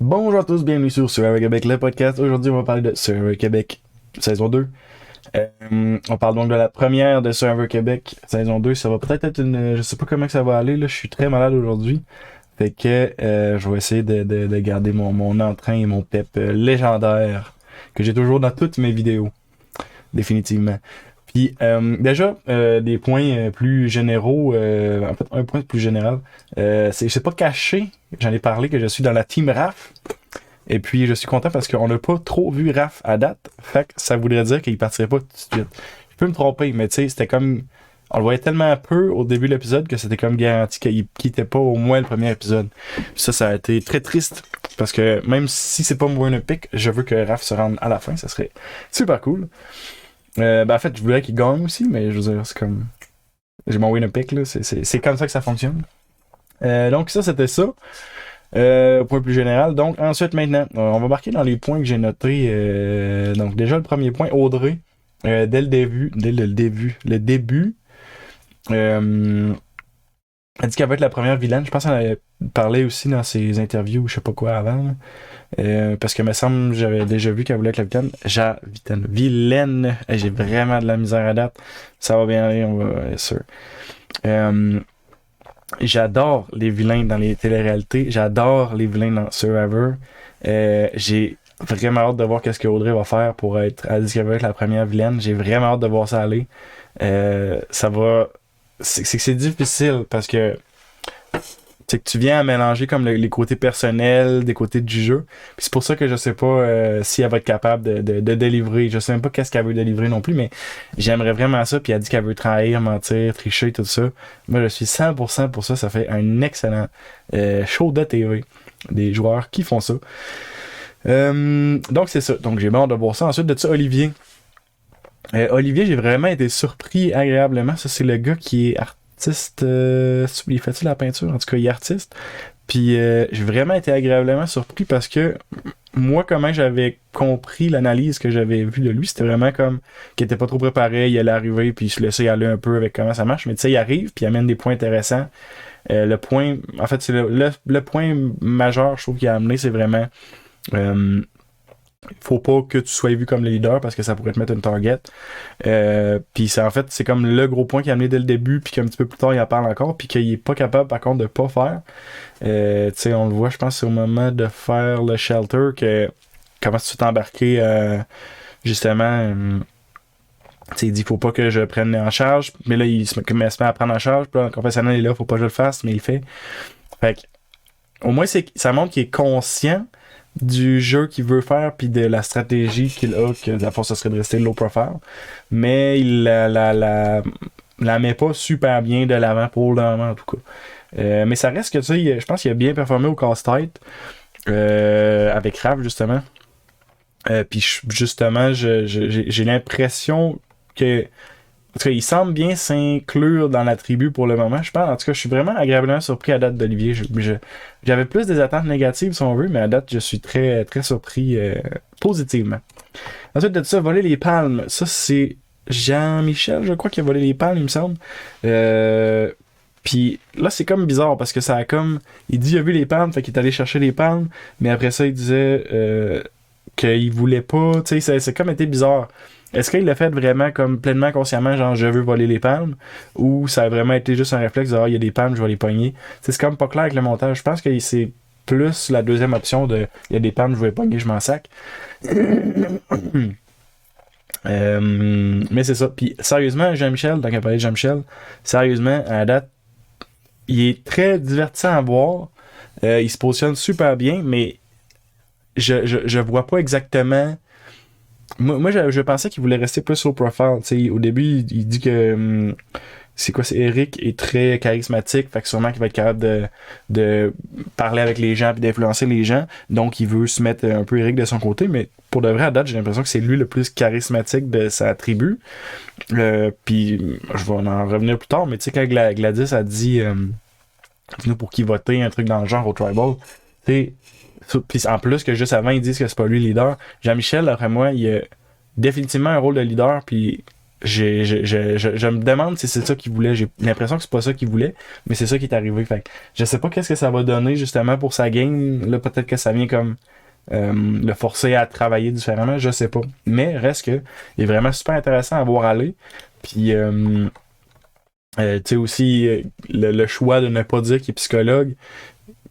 Bonjour à tous, bienvenue sur Survivor Québec, le podcast. Aujourd'hui, on va parler de Survivor Québec, saison 2. On parle donc de la première de Survivor Québec, saison 2. Ça va peut-être être une... Je sais pas comment que ça va aller, là. Je suis très malade aujourd'hui. Fait que je vais essayer de garder mon entrain et mon pep légendaire que j'ai toujours dans toutes mes vidéos. Définitivement. Puis déjà, des points plus généraux, en fait un point plus général, c'est pas caché, j'en ai parlé que je suis dans la team Raph, et puis je suis content parce qu'on n'a pas trop vu Raph à date, fait que ça voudrait dire qu'il partirait pas tout de suite. Je peux me tromper, mais tu sais, c'était comme, on le voyait tellement peu au début de l'épisode que c'était comme garanti qu'il quittait pas au moins le premier épisode. Puis ça a été très triste, parce que même si c'est pas mon un pick, je veux que Raph se rende à la fin, ça serait super cool. En fait, je voudrais qu'il gagne aussi, mais je veux dire, c'est comme. J'ai mon win a pick, là. C'est comme ça que ça fonctionne. Donc, ça, c'était ça. Point plus général. Donc, ensuite, maintenant, on va marquer dans les points que j'ai notés. Donc, déjà, le premier point, Audrey. Dès le début, elle dit qu'elle va être la première vilaine. Je pense qu'elle avait parlé aussi dans ses interviews, je sais pas quoi avant. Là. Parce que me semble j'avais déjà vu qu'elle voulait être la vilaine. J'ai vraiment de la misère à date. Ça va bien aller, on va sûr. J'adore les vilains dans les téléréalités. J'adore les vilains dans Survivor. J'ai vraiment hâte de voir qu'est-ce que Audrey va faire pour être. Elle dit qu'elle va être la première vilaine. J'ai vraiment hâte de voir ça aller. Ça va. C'est difficile parce que c'est que tu viens à mélanger comme les côtés personnels des côtés du jeu. Puis c'est pour ça que je sais pas si elle va être capable de délivrer. Je sais même pas qu'est-ce qu'elle veut délivrer non plus, mais j'aimerais vraiment ça. Puis elle dit qu'elle veut trahir, mentir, tricher, tout ça. Moi, je suis 100% pour ça. Ça fait un excellent show de TV. Des joueurs qui font ça. Donc c'est ça. Donc j'ai hâte de voir ça. Ensuite de ça, Olivier. Olivier, j'ai vraiment été surpris agréablement. Ça, c'est le gars qui est artiste. Il fait-tu la peinture? En tout cas, il est artiste. Puis j'ai vraiment été agréablement surpris parce que moi, comment j'avais compris l'analyse que j'avais vue de lui, c'était vraiment comme qu'il était pas trop préparé, il allait arriver, puis il se laissait aller un peu avec comment ça marche. Mais tu sais, il arrive, puis il amène des points intéressants. Le point, en fait, c'est le point majeur, je trouve, qu'il a amené, c'est vraiment... faut pas que tu sois vu comme le leader parce que ça pourrait te mettre une target. Puis c'est en fait c'est comme le gros point qu'il a amené dès le début puis qu'un petit peu plus tard il en parle encore puis qu'il est pas capable par contre de pas faire. Tu sais on le voit je pense c'est au moment de faire le shelter que comment tu t'es embarqué justement tu sais il dit faut pas que je prenne en charge mais là il se met à prendre en charge puis là, le confessionnel est là faut pas que je le fasse mais il le fait. Fait que, au moins ça montre qu'il est conscient du jeu qu'il veut faire puis de la stratégie qu'il a que la force ce serait de rester low profile mais il la met pas super bien de l'avant pour le moment en tout cas mais ça reste que tu sais je pense qu'il a bien performé au casse-tête avec Raph justement puis justement j'ai l'impression que en tout cas, il semble bien s'inclure dans la tribu pour le moment. Je pense, en tout cas, je suis vraiment agréablement surpris à date d'Olivier. J'avais plus des attentes négatives, si on veut, mais à date, je suis très, très surpris positivement. Ensuite de ça, voler les palmes. Ça, c'est Jean-Michel, je crois, qui a volé les palmes, il me semble. Puis là, c'est comme bizarre parce que ça a comme... Il dit il a vu les palmes, fait qu'il est allé chercher les palmes, mais après ça, il disait qu'il voulait pas... Tu sais, c'est comme été bizarre. Est-ce qu'il l'a fait vraiment comme pleinement consciemment, genre je veux voler les palmes, ou ça a vraiment été juste un réflexe de il y a des palmes, je vais les pogner. C'est comme pas clair avec le montage. Je pense que c'est plus la deuxième option de il y a des palmes, je vais les pogner, je m'en sac. Mais c'est ça. Puis sérieusement, Jean-Michel, tant qu'à parler de Jean-Michel, sérieusement, à la date, il est très divertissant à voir. Il se positionne super bien, mais je vois pas exactement. Moi je pensais qu'il voulait rester plus low profile. T'sais, au début, il dit que c'est Eric est très charismatique, fait que sûrement qu'il va être capable de parler avec les gens puis d'influencer les gens. Donc il veut se mettre un peu Eric de son côté, mais pour de vrai à date, j'ai l'impression que c'est lui le plus charismatique de sa tribu. Puis je vais en revenir plus tard, mais tu sais quand Gladys a dit nous pour qui voter, un truc dans le genre au tribal, tu sais. Puis en plus que juste avant ils disent que c'est pas lui le leader, Jean-Michel après moi il a définitivement un rôle de leader puis je me demande si c'est ça qu'il voulait. J'ai l'impression que c'est pas ça qu'il voulait, mais c'est ça qui est arrivé. Fait que je sais pas qu'est-ce que ça va donner justement pour sa game. Là, peut-être que ça vient comme le forcer à travailler différemment, je sais pas. Mais reste que il est vraiment super intéressant à voir aller. Puis tu sais aussi le choix de ne pas dire qu'il est psychologue,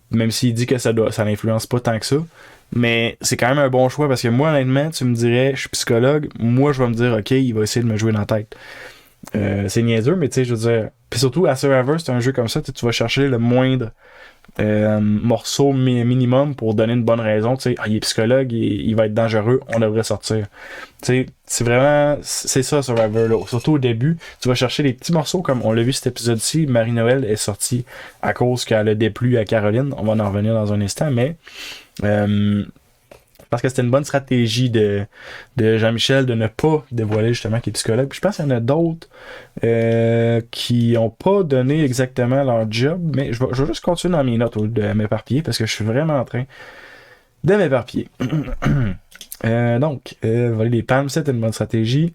même s'il dit que ça l'influence pas tant que ça. Mais c'est quand même un bon choix parce que moi, honnêtement, tu me dirais, je suis psychologue, moi, je vais me dire, OK, il va essayer de me jouer dans la tête. C'est niaiseux, mais tu sais, je veux dire. Puis surtout, à Survivor, c'est un jeu comme ça, tu vas chercher le moindre morceau minimum pour donner une bonne raison. Tu sais, il est psychologue, il va être dangereux, on devrait sortir. Tu sais, c'est ça, Survivor, là. Surtout au début, tu vas chercher les petits morceaux, comme on l'a vu cet épisode-ci, Marie-Noël est sortie à cause qu'elle a déplu à Caroline. On va en revenir dans un instant, mais parce que c'était une bonne stratégie de Jean-Michel de ne pas dévoiler justement qu'il est psychologue. Puis je pense qu'il y en a d'autres qui n'ont pas donné exactement leur job, mais je vais juste continuer dans mes notes au lieu de m'éparpiller parce que je suis vraiment en train de m'éparpiller. Donc, voler les palmes, c'était une bonne stratégie.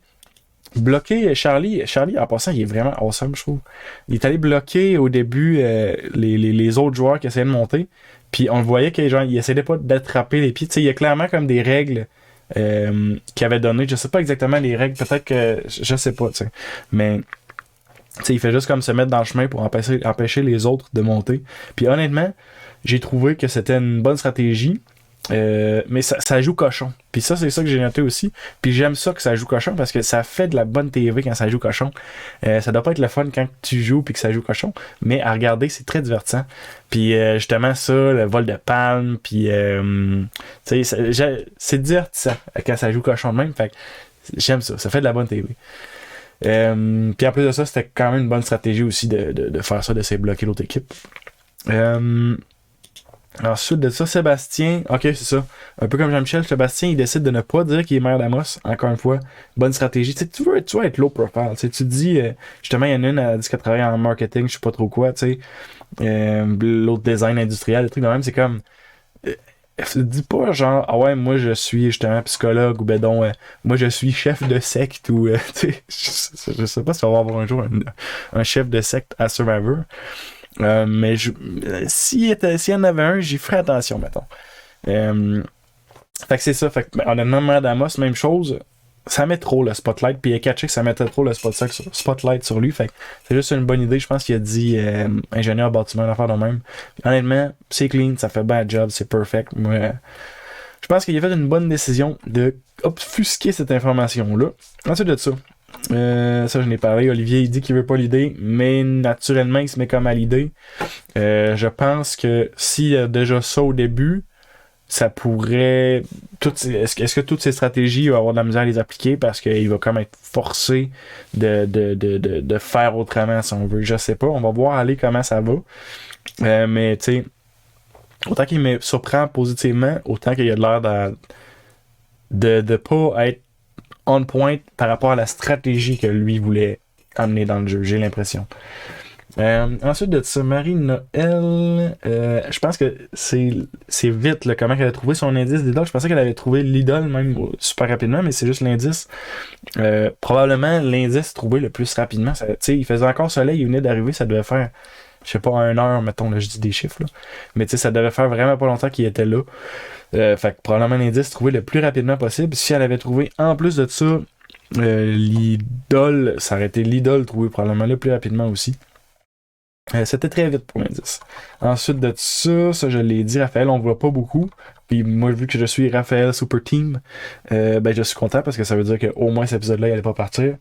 Bloquer Charlie, en passant, il est vraiment awesome, je trouve. Il est allé bloquer au début les autres joueurs qui essayaient de monter. Puis on le voyait qu'il essayait pas d'attraper les pieds. Tu sais, il y a clairement comme des règles qu'il avait données. Je sais pas exactement les règles, peut-être que je sais pas, tu sais. Mais tu sais, il fait juste comme se mettre dans le chemin pour empêcher les autres de monter. Puis honnêtement, j'ai trouvé que c'était une bonne stratégie. Mais ça joue cochon. Puis ça, c'est ça que j'ai noté aussi. Puis j'aime ça que ça joue cochon parce que ça fait de la bonne TV quand ça joue cochon. Ça doit pas être le fun quand tu joues puis que ça joue cochon, mais à regarder, c'est très divertissant. Puis justement ça, le vol de palme, puis tu sais, c'est divertissant quand ça joue cochon de même. Fait que j'aime ça fait de la bonne TV. Puis en plus de ça, c'était quand même une bonne stratégie aussi de faire ça, d'essayer de bloquer l'autre équipe. Ensuite de ça, Sébastien, ok, c'est ça. Un peu comme Jean-Michel, Sébastien, il décide de ne pas dire qu'il est maire d'Amos. Encore une fois, bonne stratégie. Tu sais, tu veux être low profile. Tu sais, tu te dis, justement, il y en a une, elle dit qu'elle travaille en marketing, je sais pas trop quoi, tu sais. L'autre design industriel, des trucs de même, c'est comme. Dis pas genre, ah ouais, moi je suis justement psychologue ou ben donc, moi je suis chef de secte ou, tu sais, je sais pas si on va avoir un jour un chef de secte à Survivor. Mais s'il y en avait un, j'y ferais attention, mettons. Fait que c'est ça. Fait que, honnêtement, Mère d'Amos, même chose. Ça met trop le spotlight. Puis il a catché que ça mettait trop le spotlight sur lui. Fait que c'est juste une bonne idée. Je pense qu'il a dit ingénieur bâtiment, une affaire de même. Puis, honnêtement, c'est clean, ça fait bien job, c'est perfect. Moi, je pense qu'il a fait une bonne décision de obfusquer cette information-là. Ensuite de ça. Ça je n'ai parlé, Olivier il dit qu'il veut pas l'idée, mais naturellement il se met comme à l'idée. Je pense que s'il y a déjà ça au début, ça pourrait est-ce que toutes ces stratégies il va avoir de la misère à les appliquer parce qu'il va comme être forcé de faire autrement si on veut. Je sais pas, on va voir aller comment ça va. Mais tu sais, autant qu'il me surprend positivement, autant qu'il a de l'air de pas être on point par rapport à la stratégie que lui voulait amener dans le jeu, j'ai l'impression. Ensuite de ça, Marie-Noël, je pense que c'est vite là, comment elle a trouvé son indice d'idole. Je pensais qu'elle avait trouvé l'idole même super rapidement, mais c'est juste l'indice. Probablement l'indice trouvé le plus rapidement. Tu sais, il faisait encore soleil, il venait d'arriver, ça devait faire, je sais pas, 1 heure, mettons, là, je dis des chiffres, là. Mais tu sais, ça devait faire vraiment pas longtemps qu'il était là. Fait que probablement l'indice trouvé le plus rapidement possible. Si elle avait trouvé en plus de ça l'idole, ça aurait été l'idole trouvé probablement le plus rapidement aussi. C'était très vite pour l'indice. Ensuite de ça je l'ai dit, Raphaël, on voit pas beaucoup. Puis moi, vu que je suis Raphaël Super Team, ben je suis content parce que ça veut dire qu'au moins cet épisode-là, il allait pas partir.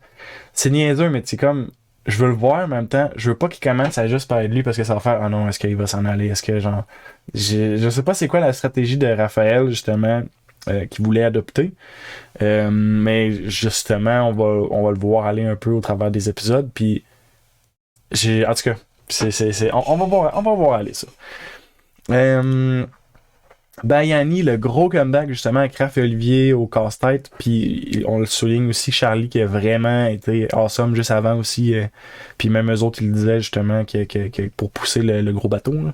C'est niaiseux, mais c'est comme je veux le voir, mais en même temps, je veux pas qu'il commence à juste parler de lui parce que ça va faire ah non, est-ce qu'il va s'en aller? Est-ce que genre. Je sais pas c'est quoi la stratégie de Raphaël, justement, qu'il voulait adopter. Mais justement, on va le voir aller un peu au travers des épisodes. Puis en tout cas, on va voir aller ça. Bayani, le gros comeback justement avec Raph et Olivier au casse-tête, puis on le souligne aussi, Charlie qui a vraiment été awesome juste avant aussi, puis même eux autres ils le disaient justement que pour pousser le gros bateau là.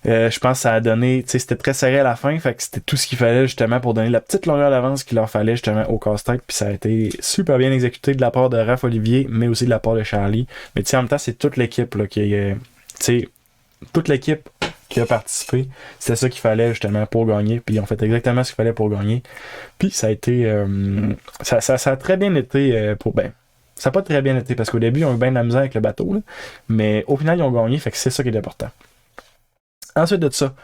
Je pense que ça a donné, tu sais, c'était très serré à la fin, fait que c'était tout ce qu'il fallait justement pour donner la petite longueur d'avance qu'il leur fallait justement au casse-tête, puis ça a été super bien exécuté de la part de Raph Olivier, mais aussi de la part de Charlie. Mais tu sais, en même temps, c'est toute l'équipe là, qui tu sais, toute l'équipe qui a participé, c'était ça qu'il fallait justement pour gagner, puis ils ont fait exactement ce qu'il fallait pour gagner. Puis ça a été, ça a très bien été ça n'a pas très bien été parce qu'au début, ils ont eu bien de la misère avec le bateau, là, mais au final, ils ont gagné, fait que c'est ça qui est important. Ensuite de ça,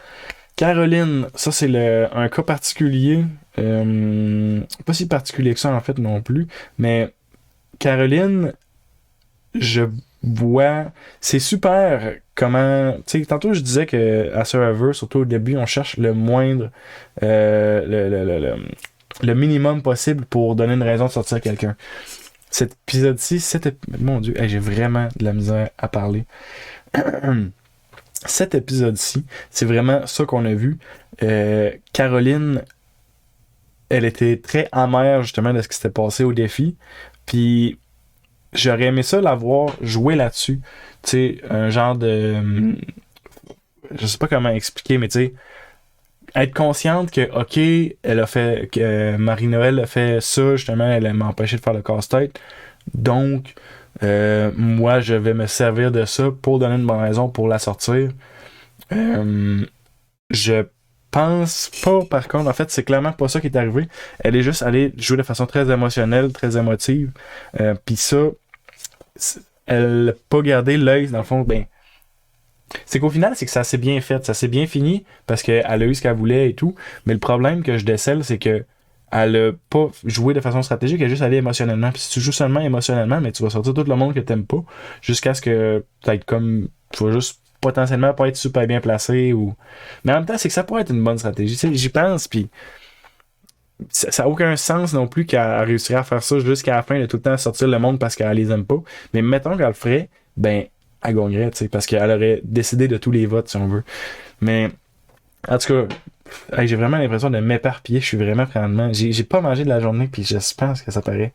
Caroline, ça c'est un cas particulier. Pas si particulier que ça en fait non plus. Mais Caroline, je vois. C'est super comment. Tu sais, tantôt je disais que à Survivor, surtout au début, on cherche le moindre. Le minimum possible pour donner une raison de sortir quelqu'un. Cet épisode-ci, mon Dieu, hey, j'ai vraiment de la misère à parler. Cet épisode-ci, c'est vraiment ça qu'on a vu. Caroline, elle était très amère justement de ce qui s'était passé au défi. Puis j'aurais aimé ça la voir jouer là-dessus. Tu sais, un genre de. Je sais pas comment expliquer, mais tu sais, être consciente que, ok, elle a fait. Que Marie-Noël a fait ça, justement, elle m'a empêché de faire le casse-tête. Donc, moi, je vais me servir de ça pour donner une bonne raison pour la sortir. Je pense pas, par contre, en fait, c'est clairement pas ça qui est arrivé. Elle est juste allée jouer de façon très émotionnelle, très émotive. Puis ça, elle n'a pas gardé l'œil, dans le fond, ben. C'est qu'au final, c'est que ça s'est bien fait, ça s'est bien fini parce qu'elle a eu ce qu'elle voulait et tout. Mais le problème que je décèle, c'est que elle a pas joué de façon stratégique, elle est juste allée émotionnellement. Puis si tu joues seulement émotionnellement, mais tu vas sortir tout le monde que t'aimes pas, jusqu'à ce que peut-être comme tu vas juste potentiellement pas être super bien placé ou. Mais en même temps, c'est que ça pourrait être une bonne stratégie. Tu sais, j'y pense, puis ça a aucun sens non plus qu'elle réussirait à faire ça jusqu'à la fin de tout le temps sortir le monde parce qu'elle les aime pas. Mais mettons qu'elle le ferait, ben elle gagnerait, tu sais, parce qu'elle aurait décidé de tous les votes si on veut. Mais en tout cas. Hey, j'ai vraiment l'impression de m'éparpiller. Je suis vraiment franchement. J'ai pas mangé de la journée, puis je pense que ça paraît.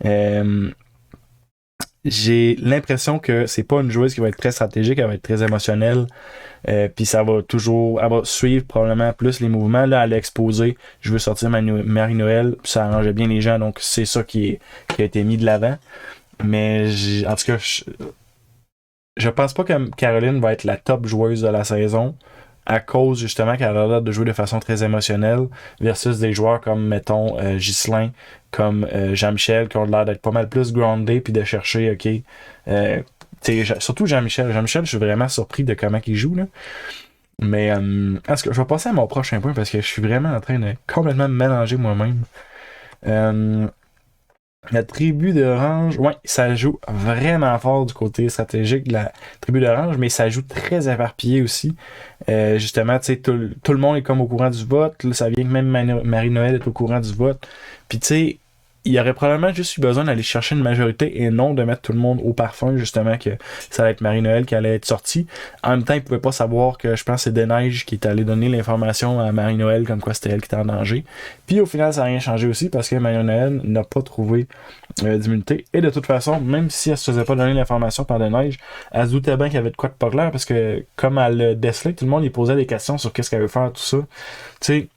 Euh, j'ai l'impression que c'est pas une joueuse qui va être très stratégique, elle va être très émotionnelle. Puis ça va toujours. Elle va suivre probablement plus les mouvements. Là, elle a exposé. Je veux sortir Marie-Noël. Ça arrangeait bien les gens, donc c'est ça qui a été mis de l'avant. Mais en tout cas, je pense pas que Caroline va être la top joueuse de la saison à cause justement qu'elle a l'air de jouer de façon très émotionnelle versus des joueurs comme mettons Ghislain, comme Jean-Michel qui ont l'air d'être pas mal plus grounded puis de chercher ok surtout Jean-Michel, je suis vraiment surpris de comment il joue là. Mais est-ce que je vais passer à mon prochain point parce que je suis vraiment en train de complètement me mélanger moi-même. La tribu d'Orange, ouais, ça joue vraiment fort du côté stratégique de la tribu d'Orange, mais ça joue très éparpillé aussi. Justement, tu sais, tout le monde est comme au courant du vote. Là, ça vient que même Marie-Noël est au courant du vote. Puis tu sais, il y aurait probablement juste eu besoin d'aller chercher une majorité et non de mettre tout le monde au parfum, justement, que ça allait être Marie-Noël qui allait être sortie. En même temps, ils pouvaient pas savoir que je pense que c'est Deneiges qui est allé donner l'information à Marie-Noël comme quoi c'était elle qui était en danger. Puis au final, ça n'a rien changé aussi parce que Marie-Noël n'a pas trouvé d'immunité. Et de toute façon, même si elle se faisait pas donner l'information par Deneiges, elle se doutait bien qu'il y avait de quoi de pas clair parce que comme elle le décelait, tout le monde lui posait des questions sur qu'est-ce qu'elle veut faire, tout ça. Tu sais,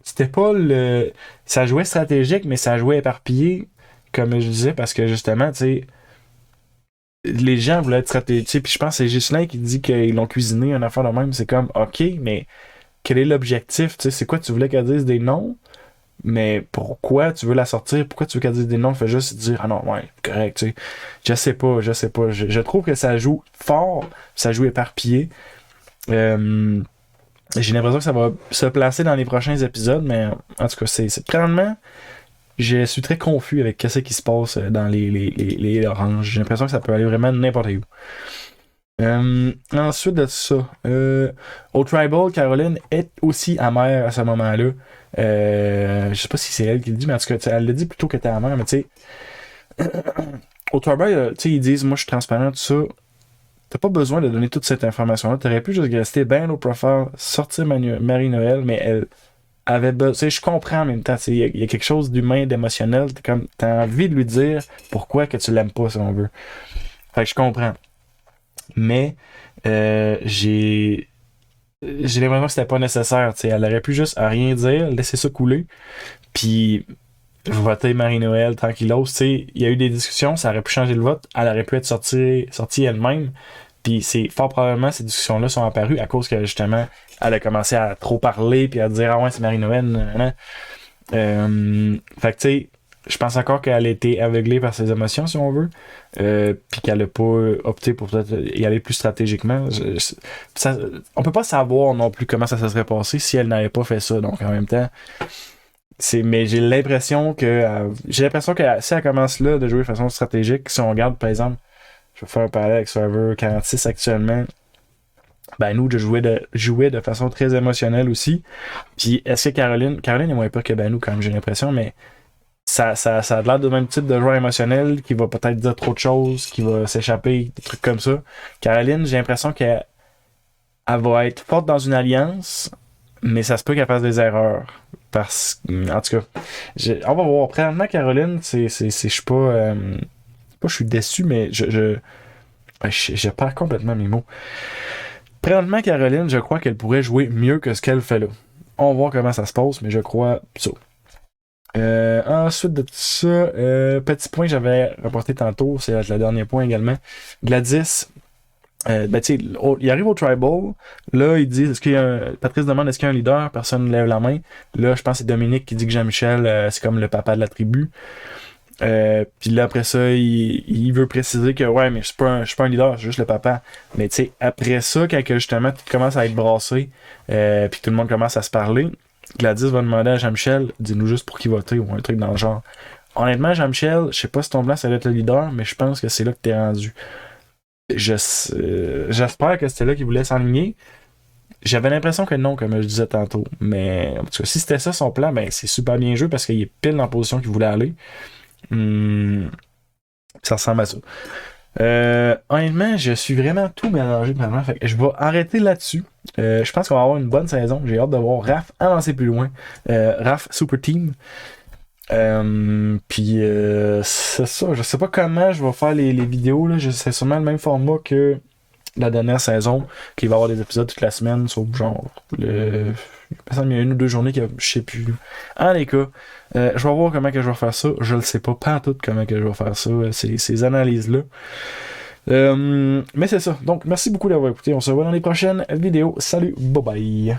c'était pas le. Ça jouait stratégique, mais ça jouait éparpillé, comme je disais, parce que justement, tu sais, les gens voulaient être stratégiques. Puis je pense que c'est Ghislain qui dit qu'ils l'ont cuisiné, une affaire de même. C'est comme, ok, mais quel est l'objectif? Tu sais, c'est quoi, tu voulais qu'elle dise des noms? Mais pourquoi tu veux la sortir? Pourquoi tu veux qu'elle dise des noms? Fais juste dire, ah non, ouais, correct, tu sais. Je sais pas. Je trouve que ça joue fort, ça joue éparpillé. J'ai l'impression que ça va se placer dans les prochains épisodes, mais en tout cas, c'est clairement, je suis très confus avec ce qui se passe dans les oranges. J'ai l'impression que ça peut aller vraiment n'importe où. Ensuite de ça, au Tribal, Caroline est aussi amère à ce moment-là. Je sais pas si c'est elle qui le dit, mais en tout cas, elle le dit plutôt que t'es amère, mais tu sais, au Tribal, tu sais, ils disent, moi je suis transparent, tout ça. T'as pas besoin de donner toute cette information-là. T'aurais pu juste rester bien au profile, sortir Marie-Noël, mais elle avait besoin. Tu sais, je comprends en même temps. Il y a quelque chose d'humain, d'émotionnel. T'as envie de lui dire pourquoi que tu l'aimes pas, si on veut. Fait que je comprends. Mais j'ai j'ai l'impression que c'était pas nécessaire. T'sais, elle aurait pu juste à rien dire, laisser ça couler, puis voter Marie-Noël tranquillos. Il y a eu des discussions, ça aurait pu changer le vote, elle aurait pu être sortie elle-même. Puis c'est fort probablement ces discussions-là sont apparues à cause que justement elle a commencé à trop parler puis à dire ah ouais c'est Marie-Noël. Nanana. Fait que tu sais, je pense encore qu'elle a été aveuglée par ses émotions si on veut, puis qu'elle a pas opté pour peut-être y aller plus stratégiquement. On peut pas savoir non plus comment ça se serait passé si elle n'avait pas fait ça. Donc en même temps, mais j'ai l'impression que si elle commence là de jouer de façon stratégique, si on regarde par exemple, je vais faire un parallèle avec Survivor 46 actuellement. Ben nous, jouait de façon très émotionnelle aussi. Puis est-ce que Caroline est moins peur que Banu quand même, j'ai l'impression, mais ça a l'air de même type de joueur émotionnel qui va peut-être dire trop de choses, qui va s'échapper, des trucs comme ça. Caroline, j'ai l'impression qu'elle va être forte dans une alliance, mais ça se peut qu'elle fasse des erreurs. En tout cas, on va voir. Présentement, Caroline, je suis pas, je suis déçu, mais je perds complètement mes mots. Présentement, Caroline, je crois qu'elle pourrait jouer mieux que ce qu'elle fait là. On va voir comment ça se passe, mais je crois ça. Ensuite de tout ça, petit point que j'avais rapporté tantôt, c'est le dernier point également. Gladys, ben tu sais, il arrive au tribal, là il dit, Patrice demande est-ce qu'il y a un leader, personne ne lève la main. Là, je pense que c'est Dominique qui dit que Jean-Michel, c'est comme le papa de la tribu. Puis là après ça il veut préciser que ouais mais je suis pas un leader, c'est juste le papa. Mais tu sais après ça quand justement tu commences à être brassé puis tout le monde commence à se parler, Gladys va demander à Jean-Michel dis-nous juste pour qui voter ou un truc dans le genre. Honnêtement Jean-Michel, je sais pas si ton plan ça va être le leader, mais je pense que c'est là que t'es rendu. J'espère que c'était là qu'il voulait s'enligner. J'avais l'impression que non, comme je disais tantôt. Mais en tout cas, si c'était ça son plan, ben c'est super bien joué parce qu'il est pile dans la position qu'il voulait aller. Ça ressemble à ça. Honnêtement, je suis vraiment tout mélangé maintenant. Fait que je vais arrêter là-dessus. Je pense qu'on va avoir une bonne saison. J'ai hâte de voir Raph avancer plus loin. Raph Super Team. Puis c'est ça. Je sais pas comment je vais faire les vidéos. Là. C'est sûrement le même format que la dernière saison, qu'il va y avoir des épisodes toute la semaine, sauf genre il me semble qu'il y a une ou deux journées que je sais plus. En les cas, je vais voir comment que je vais faire ça. Je le sais pas tout comment que je vais faire ça, ces analyses-là. Mais c'est ça. Donc, merci beaucoup d'avoir écouté. On se revoit dans les prochaines vidéos. Salut, bye bye.